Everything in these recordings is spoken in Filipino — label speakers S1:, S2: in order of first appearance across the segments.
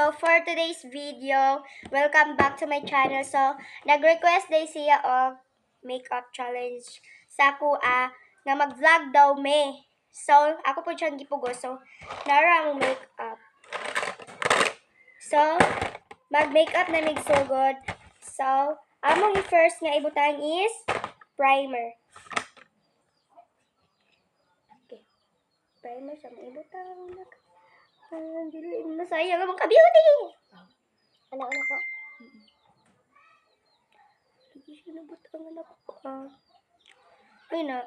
S1: So, for today's video, welcome back to my channel. So, nag-request day siya og makeup challenge sa ako nga mag-vlog daw me. So, ako po siyang gipugo. So, nara ang makeup. So, mag-makeup na mig sugod. So, among i-first nga ibutang is primer. Okay. Primer sa mga ibutang. Dili masaya ka mong ka-beauty. Anak ko. Lagi siya nabutang anak ko. Ay na.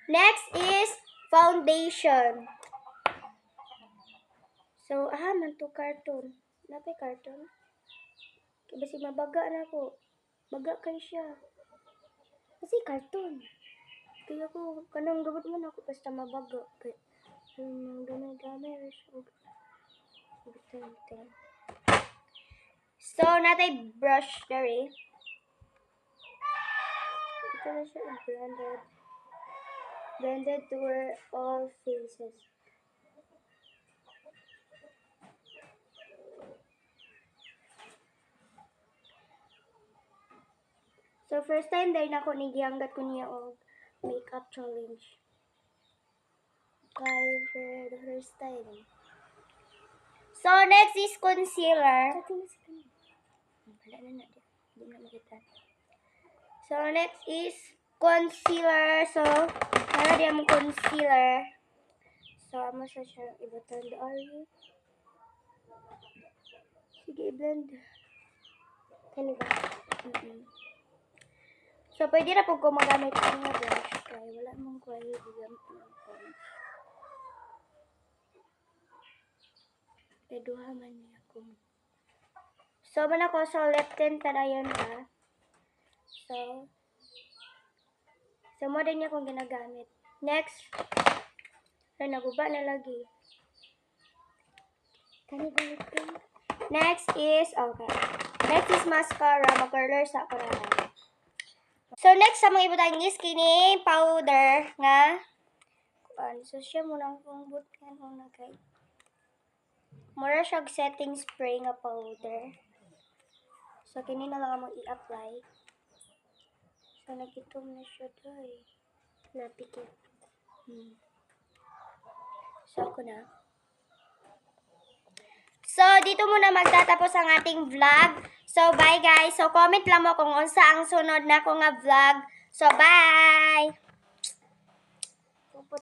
S1: Next is foundation. So, man to carton. Napay carton. Kasi mabaga na ko. Baga kay siya. Kasi carton. Kaya ko, kanang gabot man ako basta mabaga. Kaya, gamay-gamay. So, natay brush dari. Ito na siya blended. Blended to all faces. So, first time dahil na ako nagihanggat ko niya og makeup challenge. Kaya for the first time. So, next is concealer. So, next is concealer. So, para di mo concealer. So, amo sa siya ibutang doon. Sige, i-blend. Kani ba? So, pwede na po ko magamit ang mga brush. Kaya wala mong kaya gamit ng phone. Duha man niya ko. So, man ako. So, left hand tanayon ha. So, mo din niya kung ginagamit. Next. Ay, naguba na lagi. Next is, okay. Next is mascara. Mag-curler sa ako na. So, next sa mga ibutang is kini powder nga. So, siya muna kung butkan kung nagkay. Mura siya setting spray nga powder. So, kini na lang mo i-apply. So, nagitom na siya doy. Napikit. So, ako na. So, dito muna magtatapos ang ating vlog. So, bye guys. So, comment lang mo kung unsa ang sunod na ko nga vlog. So, bye!